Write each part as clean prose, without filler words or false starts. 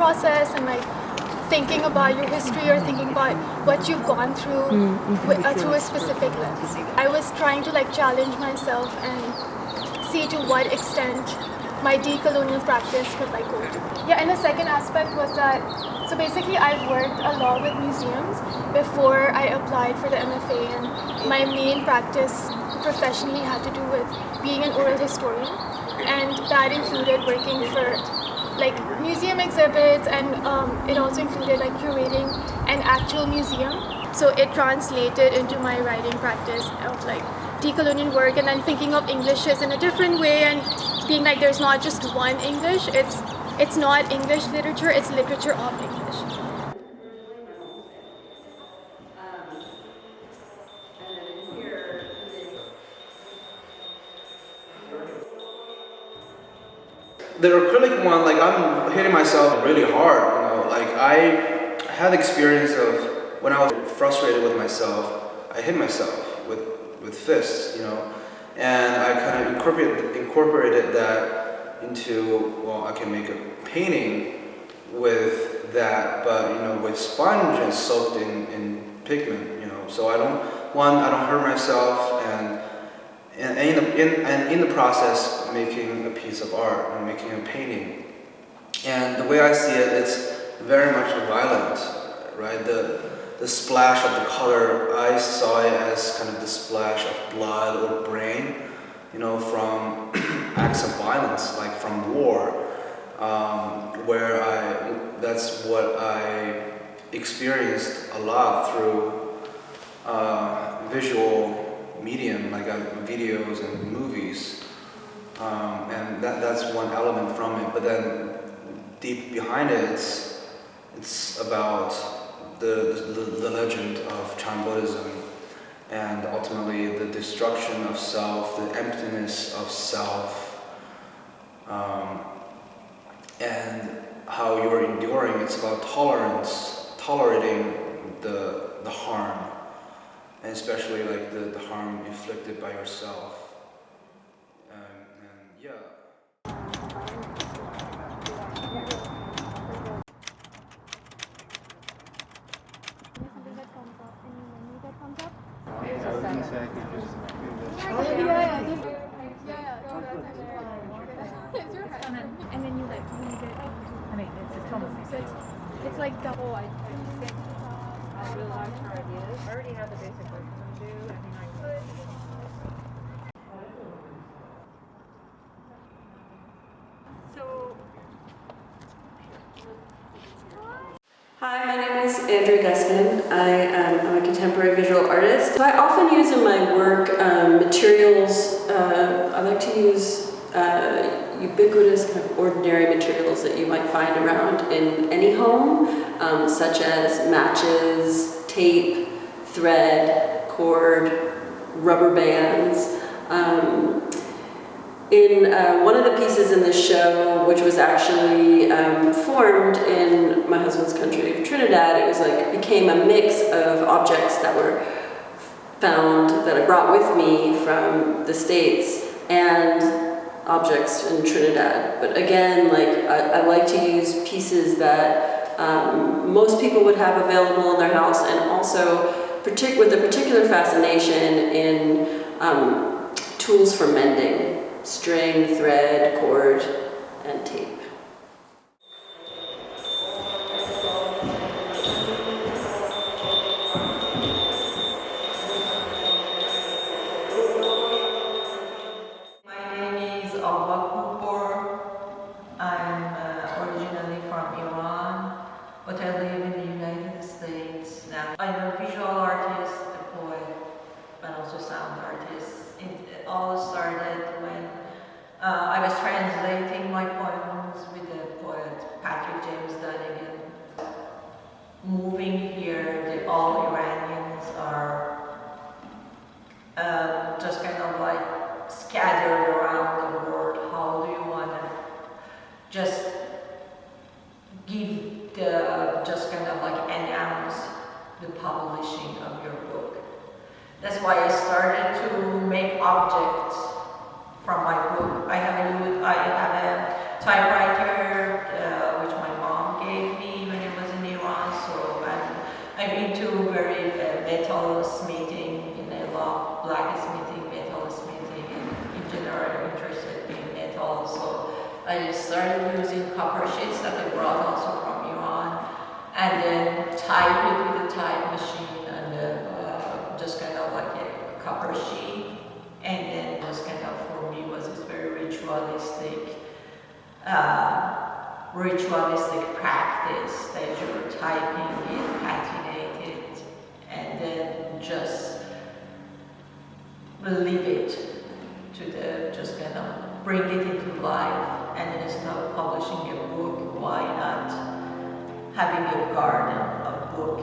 process and like thinking about your history or thinking about what you've gone through through a specific lens. I was trying to like challenge myself and see to what extent my decolonial practice could like go to. Yeah, and the second aspect was that, so basically I've worked a lot with museums before I applied for the MFA, and my main practice professionally had to do with being an oral historian, and that included working for like museum exhibits, and it also included like curating an actual museum. So it translated into my writing practice of like decolonial work, and then thinking of Englishes in a different way and being like there's not just one English, it's not English literature, it's literature of English. The acrylic one, like I'm hitting myself really hard, you know, like I had experience of when I was frustrated with myself, I hit myself with fists, you know, and I kind of incorporated that into, well, I can make a painting with that, but you know, with sponge and soaked in pigment, you know, so I don't hurt myself, and in the process making a piece of art or making a painting. And the way I see it, it's very much violent, right? The splash of the color, I saw it as kind of the splash of blood or brain, you know, from acts of violence, like from war, where that's what I experienced a lot through visual medium, like videos and movies, and that's one element from it. But then deep behind it, it's about the legend of Chan Buddhism, and ultimately the destruction of self, the emptiness of self, and how you're enduring. It's about tolerance, tolerating the harm, and especially like the harm inflicted by yourself. And yeah. And then you like leave it. I mean, it's like double. I really like her ideas. I already have the basic work to do. I think I could. Hi, my name is Andrea Guskin. I am a contemporary visual artist. So I often use in my work materials. I like to use ubiquitous, kind of ordinary materials that you might find around in any home, such as matches, tape, thread, cord, rubber bands. In one of the pieces in the show, which was actually formed in my husband's country of Trinidad, it was like became a mix of objects that were found that I brought with me from the States and objects in Trinidad. But again, like I like to use pieces that most people would have available in their house, and also with a particular fascination in tools for mending. String, thread, cord, and tape. My name is Alba Kupor. I'm originally from Iran, but I live in the United States now. I'm a visual artist, a poet, and also sound artist. It all started when I was translating my poems with the poet Patrick James Dunnigan. Moving here, all Iranians are just kind of like scattered around the world. How do you want to just just kind of like announce the publishing of your book? That's why I started to make objects from my book. I have a typewriter which my mom gave I started using copper sheets that I brought also from Iran, and then type it with a type machine, and then just kind of like a copper sheet. And then just kind of for me was this very ritualistic practice that you were typing it, patinate it, and then just leave it to just kind of bring it into life. And then instead of publishing a book, why not having a garden of book?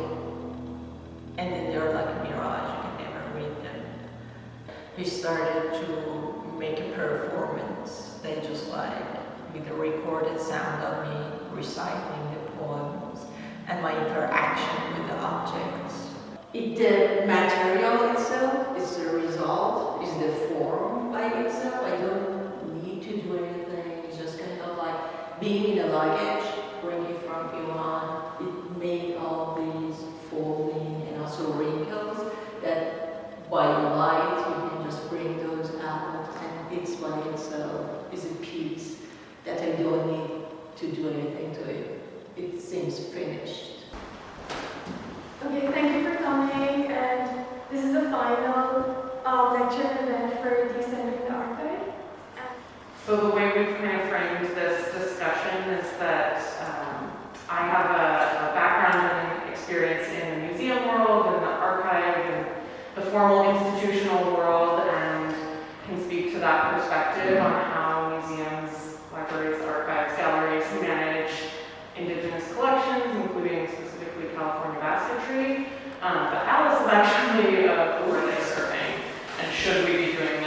And then they're like a mirage, you can never read them. We started to make a performance. They just like with the recorded sound of me reciting the poems and my interaction with the objects. The material itself is the result, is the form by itself. I don't need to do anything. It's just kind of like being in a luggage, bringing from Iran. It made all these folding and also wrinkles that by light you can just bring those out, and it's by itself is a piece that I don't need to do anything to it. It seems finished. Okay, thank you for coming, and this is the final lecture event for Decentering the Archive. So the way we've kind of framed this discussion is that I have a background and experience in the museum world, in the archive, and the formal institutional world, and can speak to that perspective on how museums, libraries, archives, galleries manage indigenous collections, including specifically California basketry. But Alice is actually a coordinator surveying, and should we be doing